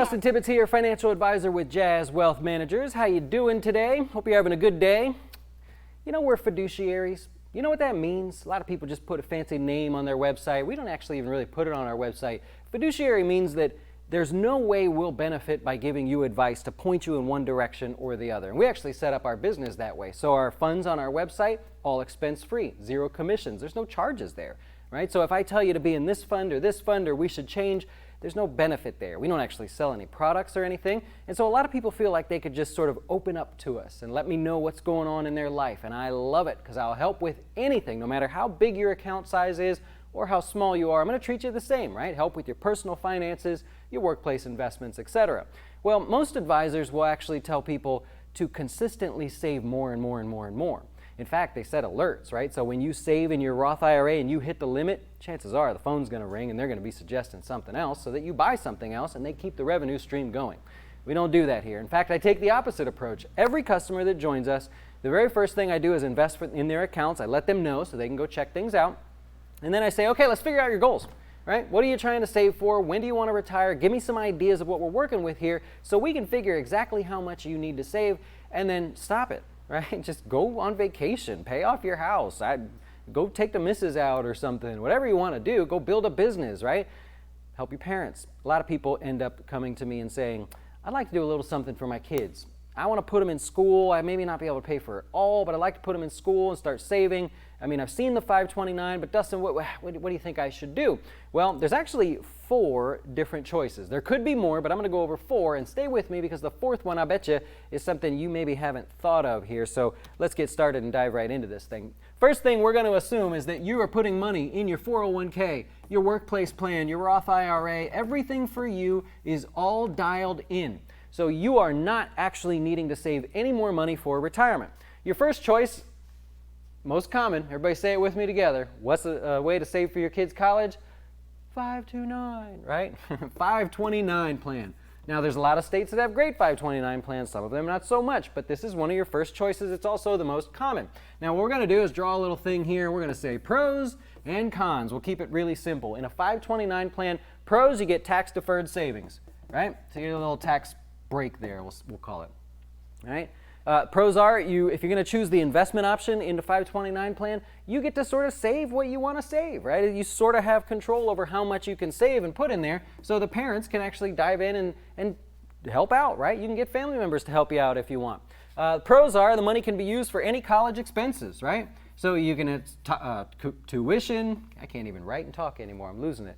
Justin Tibbetts here, financial advisor with Jazz Wealth Managers. How you doing today? Hope you're having a good day. You know, we're fiduciaries. You know what that means? A lot of people just put a fancy name on their website. We don't actually even really put it on our website. Fiduciary means that there's no way we'll benefit by giving you advice to point you in one direction or the other. And we actually set up our business that way. So our funds on our website, all expense free, zero commissions. There's no charges there, right? So if I tell you to be in this fund or we should change, there's no benefit there. We don't actually sell any products or anything. And so a lot of people feel like they could just sort of open up to us and let me know what's going on in their life. And I love it because I'll help with anything, no matter how big your account size is or how small you are. I'm going to treat you the same, right? Help with your personal finances, your workplace investments, etc. Well, most advisors will actually tell people to consistently save more and more and more and more. In fact, they set alerts, right? So when you save in your Roth IRA and you hit the limit, chances are the phone's going to ring and they're going to be suggesting something else so that you buy something else and they keep the revenue stream going. We don't do that here. In fact, I take the opposite approach. Every customer that joins us, the very first thing I do is invest in their accounts. I let them know so they can go check things out. And then I say, okay, let's figure out your goals, right? What are you trying to save for? When do you want to retire? Give me some ideas of what we're working with here so we can figure exactly how much you need to save and then stop it. Right? Just go on vacation, pay off your house, go take the missus out or something, whatever you want to do, go build a business, right? Help your parents. A lot of people end up coming to me and saying, I'd like to do a little something for my kids. I want to put them in school. I maybe not be able to pay for it all, but I'd like to put them in school and start saving. I mean, I've seen the 529, but Dustin, what do you think I should do? Well, there's actually 4 different choices. There could be more, but I'm going to go over 4, and stay with me because the 4th one, I bet you, is something you maybe haven't thought of here. So let's get started and dive right into this thing. First thing we're going to assume is that you are putting money in your 401k, your workplace plan, your Roth IRA. Everything for you is all dialed in. So you are not actually needing to save any more money for retirement. Your first choice, most common, everybody say it with me together. What's a way to save for your kids' college? 529, right? 529 plan. Now, there's a lot of states that have great 529 plans, some of them not so much, but this is one of your first choices. It's also the most common. Now, what we're going to do is draw a little thing here. We're going to say pros and cons. We'll keep it really simple. In a 529 plan, pros, you get tax-deferred savings, right? So you get a little tax break there, we'll call it, right? Pros are, if you're going to choose the investment option in the 529 plan, you get to sort of save what you want to save, right? You sort of have control over how much you can save and put in there, so the parents can actually dive in and help out, right? You can get family members to help you out if you want. Pros are, the money can be used for any college expenses, right? So you can tuition, I can't even write and talk anymore, I'm losing it.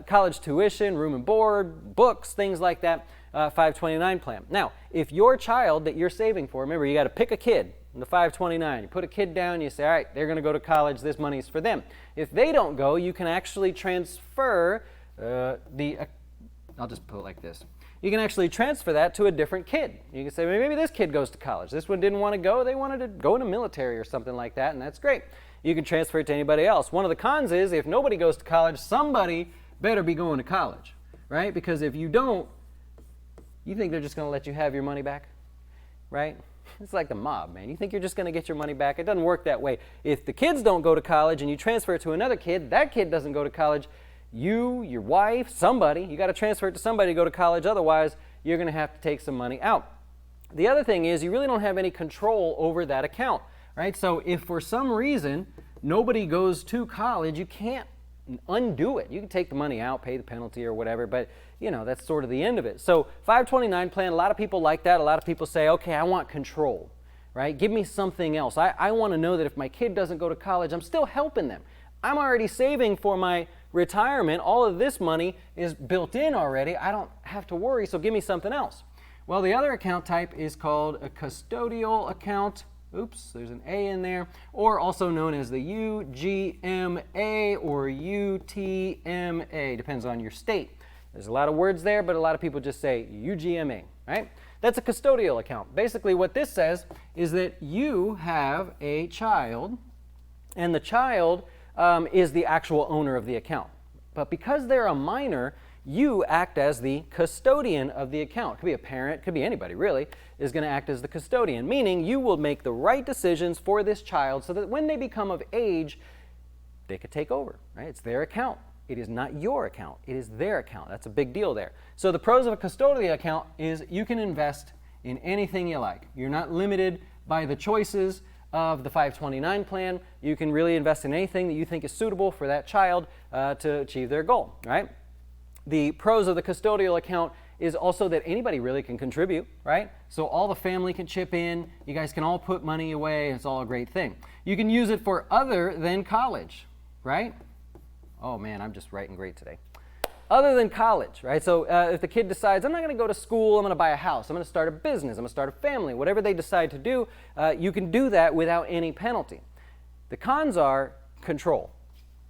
College tuition, room and board, books, things like that. 529 plan. Now, if your child that you're saving for, remember you got to pick a kid in the 529. You put a kid down, you say, all right, they're going to go to college, this money is for them. If they don't go, you can actually transfer I'll just put it like this. You can actually transfer that to a different kid. You can say, maybe this kid goes to college. This one didn't want to go. They wanted to go in the military or something like that, and that's great. You can transfer it to anybody else. One of the cons is if nobody goes to college, somebody better be going to college, right? Because if you don't, you think they're just going to let you have your money back, right? It's like the mob, man. You think you're just going to get your money back. It doesn't work that way. If the kids don't go to college and you transfer it to another kid, that kid doesn't go to college, you, your wife, somebody, you got to transfer it to somebody to go to college. Otherwise, you're going to have to take some money out. The other thing is you really don't have any control over that account, right? So if for some reason nobody goes to college, you can't undo it. You can take the money out, pay the penalty or whatever, but you know, that's sort of the end of it. So 529 plan, a lot of people like that. A lot of people say, okay, I want control, right? Give me something else. I want to know that if my kid doesn't go to college, I'm still helping them. I'm already saving for my retirement. All of this money is built in already. I don't have to worry, so give me something else. Well, the other account type is called a custodial account. Oops, there's an A in there, or also known as the UGMA or UTMA, depends on your state. There's a lot of words there, but a lot of people just say UGMA, right? That's a custodial account. Basically what this says is that you have a child, and the child is the actual owner of the account. But because they're a minor, you act as the custodian of the account. Could be a parent, could be anybody really, is going to act as the custodian, meaning you will make the right decisions for this child so that when they become of age, they could take over, right? It's their account. it is not your account, it is their account. That's a big deal there. So the pros of a custodial account is you can invest in anything you like. You're not limited by the choices of the 529 plan. You can really invest in anything that you think is suitable for that child to achieve their goal, right? The pros of the custodial account is also that anybody really can contribute, right? So all the family can chip in, you guys can all put money away, it's all a great thing. You can use it for other than college, right? Oh man, I'm just writing great today. Other than college, right? So if the kid decides, I'm not going to go to school, I'm going to buy a house, I'm going to start a business, I'm going to start a family, whatever they decide to do, you can do that without any penalty. The cons are control,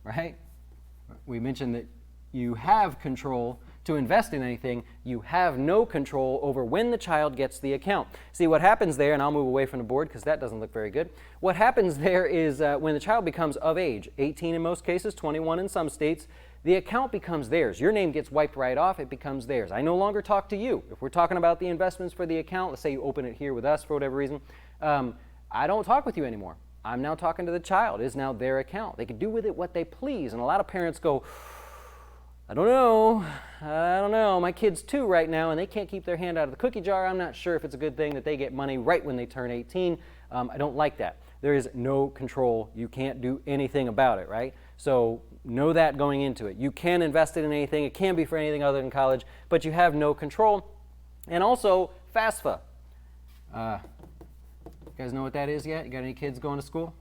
right? We mentioned that you have control to invest in anything. You have no control over when the child gets the account. See, what happens there, and I'll move away from the board because that doesn't look very good. What happens there is when the child becomes of age, 18 in most cases, 21 in some states, the account becomes theirs. Your name gets wiped right off, it becomes theirs. I no longer talk to you. If we're talking about the investments for the account, let's say you open it here with us for whatever reason, I don't talk with you anymore. I'm now talking to the child. It is now their account. They can do with it what they please. And a lot of parents go, I don't know, my kid's 2 right now and they can't keep their hand out of the cookie jar. I'm not sure if it's a good thing that they get money right when they turn 18. I don't like that. There is no control. You can't do anything about it, right? So know that going into it. You can invest it in anything. It can be for anything other than college, but you have no control. And also FAFSA. You guys know what that is yet? You got any kids going to school?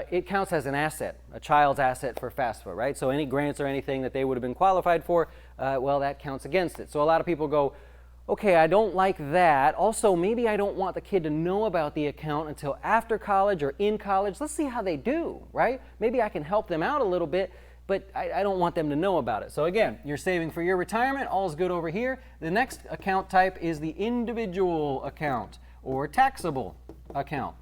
It counts as an asset, a child's asset for FAFSA, right? So any grants or anything that they would have been qualified for, well, that counts against it. So a lot of people go, okay, I don't like that. Also, maybe I don't want the kid to know about the account until after college or in college. Let's see how they do, right? Maybe I can help them out a little bit, but I don't want them to know about it. So again, you're saving for your retirement, all's good over here. The next account type is the individual account or taxable account.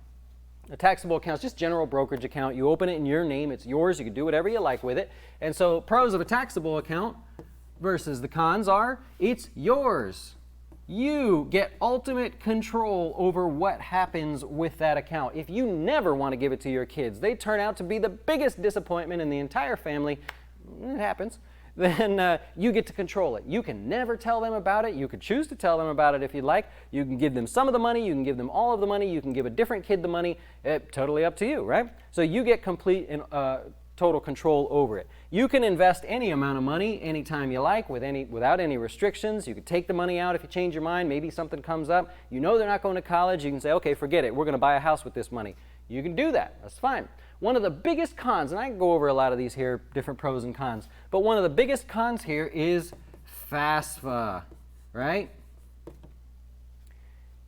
A taxable account is just general brokerage account. You open it in your name, it's yours, you can do whatever you like with it. And so pros of a taxable account versus the cons are, it's yours. You get ultimate control over what happens with that account. If you never want to give it to your kids, they turn out to be the biggest disappointment in the entire family, it happens, then you get to control it. You can never tell them about it. You could choose to tell them about it if you'd like. You can give them some of the money. You can give them all of the money. You can give a different kid the money. Totally up to you, right? So you get complete and total control over it. You can invest any amount of money anytime you like without any restrictions. You can take the money out if you change your mind. Maybe something comes up. You know they're not going to college. You can say, okay, forget it. We're going to buy a house with this money. You can do that. That's fine. One of the biggest cons, and I can go over a lot of these here, different pros and cons, but one of the biggest cons here is FAFSA, right?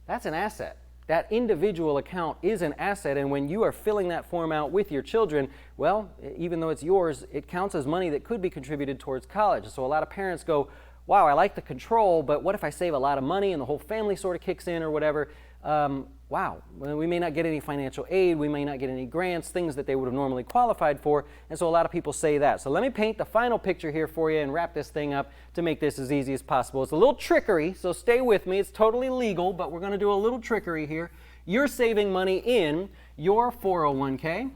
That's an asset. That individual account is an asset, and when you are filling that form out with your children, well, even though it's yours, it counts as money that could be contributed towards college. So a lot of parents go, wow, I like the control, but what if I save a lot of money and the whole family sort of kicks in or whatever? Wow, we may not get any financial aid, we may not get any grants, things that they would have normally qualified for, and so a lot of people say that. So let me paint the final picture here for you and wrap this thing up to make this as easy as possible. It's a little trickery, so stay with me. It's totally legal, but we're going to do a little trickery here. You're saving money in your 401k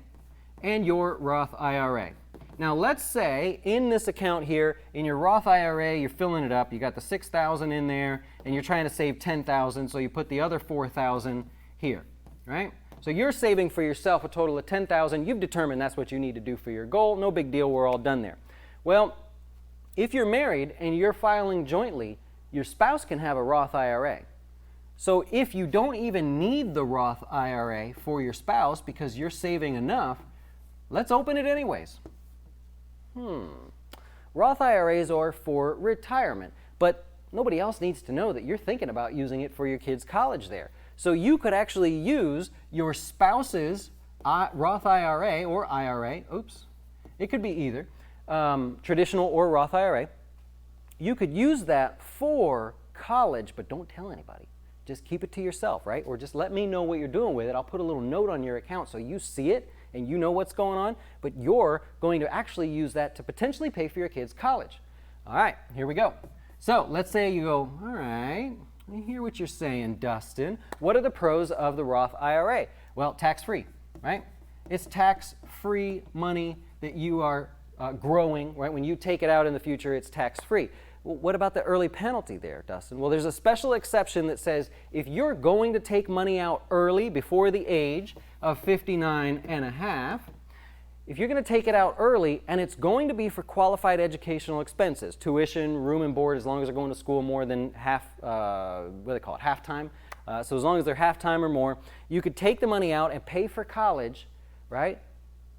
and your Roth IRA. Now let's say in this account here, in your Roth IRA, you're filling it up, you got the $6,000 in there, and you're trying to save $10,000, so you put the other $4,000 here, right? So you're saving for yourself a total of $10,000. You've determined that's what you need to do for your goal. No big deal, we're all done there. Well, if you're married and you're filing jointly, your spouse can have a Roth IRA. So if you don't even need the Roth IRA for your spouse because you're saving enough, let's open it anyways. Roth IRAs are for retirement, but nobody else needs to know that you're thinking about using it for your kids' college there. So you could actually use your spouse's Roth IRA or IRA, it could be either, traditional or Roth IRA. You could use that for college, but don't tell anybody. Just keep it to yourself, right? Or just let me know what you're doing with it. I'll put a little note on your account so you see it and you know what's going on, but you're going to actually use that to potentially pay for your kids' college. All right, here we go. So let's say you go, all right, I hear what you're saying, Dustin. What are the pros of the Roth IRA? Well, tax-free, right? It's tax-free money that you are growing, right? When you take it out in the future, it's tax-free. Well, what about the early penalty there, Dustin? Well, there's a special exception that says if you're going to take money out early before the age of 59 and a half, if you're going to take it out early and it's going to be for qualified educational expenses, tuition, room and board, as long as they're going to school more than half-time. So as long as they're half-time or more, you could take the money out and pay for college, right?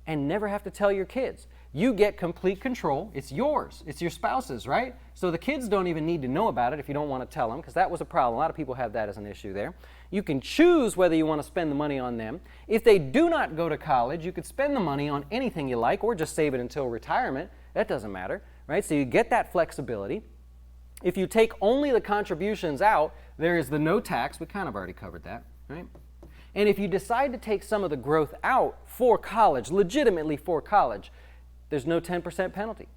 And never have to tell your kids. You get complete control. It's yours. It's your spouse's, right? So the kids don't even need to know about it if you don't want to tell them, because that was a problem. A lot of people have that as an issue there. You can choose whether you want to spend the money on them. If they do not go to college, you could spend the money on anything you like or just save it until retirement. That doesn't matter, right? So you get that flexibility. If you take only the contributions out, there is the no tax. We kind of already covered that, right? And if you decide to take some of the growth out for college, legitimately for college, there's no 10% penalty.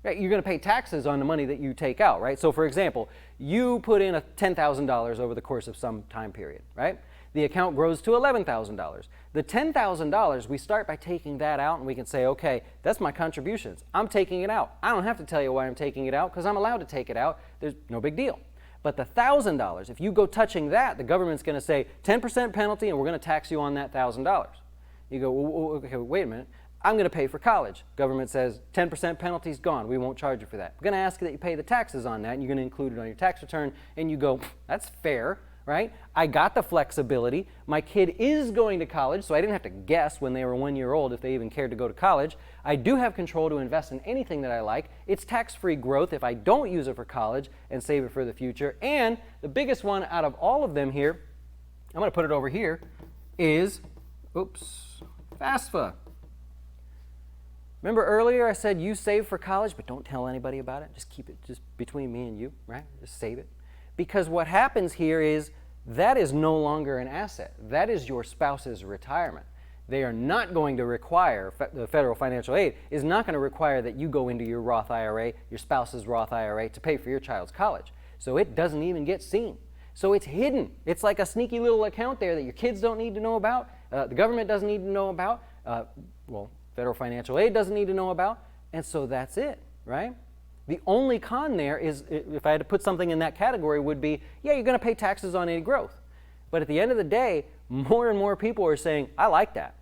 Right? You're going to pay taxes on the money that you take out, right? So for example, you put in $10,000 over the course of some time period, right? The account grows to $11,000. The $10,000, we start by taking that out and we can say, okay, that's my contributions. I'm taking it out. I don't have to tell you why I'm taking it out because I'm allowed to take it out. There's no big deal. But the $1,000, if you go touching that, the government's going to say 10% penalty and we're going to tax you on that $1,000. You go, okay, wait a minute. I'm going to pay for college. Government says 10% penalty's gone. We won't charge you for that. We're going to ask you that you pay the taxes on that, and you're going to include it on your tax return, and you go, that's fair, right? I got the flexibility. My kid is going to college, so I didn't have to guess when they were 1 year old if they even cared to go to college. I do have control to invest in anything that I like. It's tax-free growth if I don't use it for college and save it for the future. And the biggest one out of all of them here, I'm going to put it over here, is, FAFSA. Remember earlier I said you save for college, but don't tell anybody about it. Just keep it just between me and you, right? Just save it. Because what happens here is that is no longer an asset. That is your spouse's retirement. They are not going to require, the federal financial aid is not going to require that you go into your Roth IRA, your spouse's Roth IRA, to pay for your child's college. So it doesn't even get seen. So it's hidden. It's like a sneaky little account there that your kids don't need to know about, the government doesn't need to know about, federal financial aid doesn't need to know about, and so that's it, right? The only con there is, if I had to put something in that category, would be, yeah, you're going to pay taxes on any growth. But at the end of the day, more and more people are saying, I like that.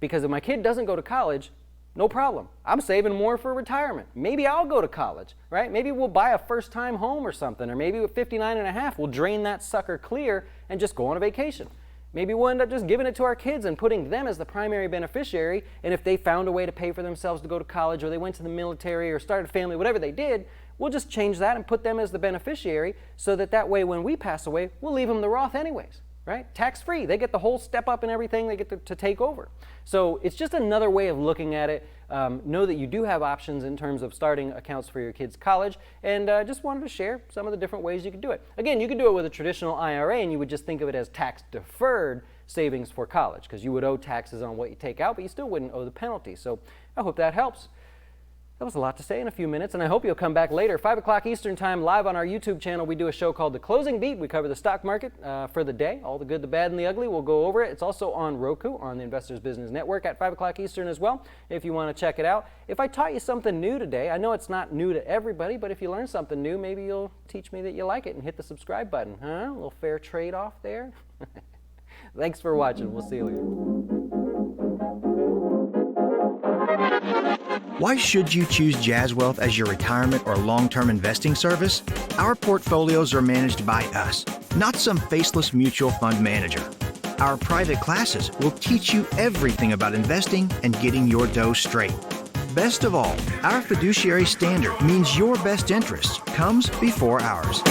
Because if my kid doesn't go to college, no problem. I'm saving more for retirement. Maybe I'll go to college, right? Maybe we'll buy a first-time home or something, or maybe with 59 and a half, we'll drain that sucker clear and just go on a vacation. Maybe we'll end up just giving it to our kids and putting them as the primary beneficiary, and if they found a way to pay for themselves to go to college, or they went to the military or started a family, whatever they did, we'll just change that and put them as the beneficiary so that way when we pass away, we'll leave them the Roth anyways, right? Tax-free. They get the whole step up and everything. They get to take over. So it's just another way of looking at it. Know that you do have options in terms of starting accounts for your kids' college, and just wanted to share some of the different ways you could do it. Again, you could do it with a traditional IRA, and you would just think of it as tax-deferred savings for college, because you would owe taxes on what you take out, but you still wouldn't owe the penalty. So I hope that helps. That was a lot to say in a few minutes, and I hope you'll come back later. 5 o'clock Eastern Time, live on our YouTube channel, we do a show called The Closing Beat. We cover the stock market for the day, all the good, the bad, and the ugly. We'll go over it. It's also on Roku, on the Investors Business Network at 5 o'clock Eastern as well, if you want to check it out. If I taught you something new today, I know it's not new to everybody, but if you learn something new, maybe you'll teach me that you like it and hit the subscribe button. Huh? A little fair trade off there. Thanks for watching. We'll see you later. Why should you choose Jazz Wealth as your retirement or long-term investing service? Our portfolios are managed by us, not some faceless mutual fund manager. Our private classes will teach you everything about investing and getting your dough straight. Best of all, our fiduciary standard means your best interest comes before ours.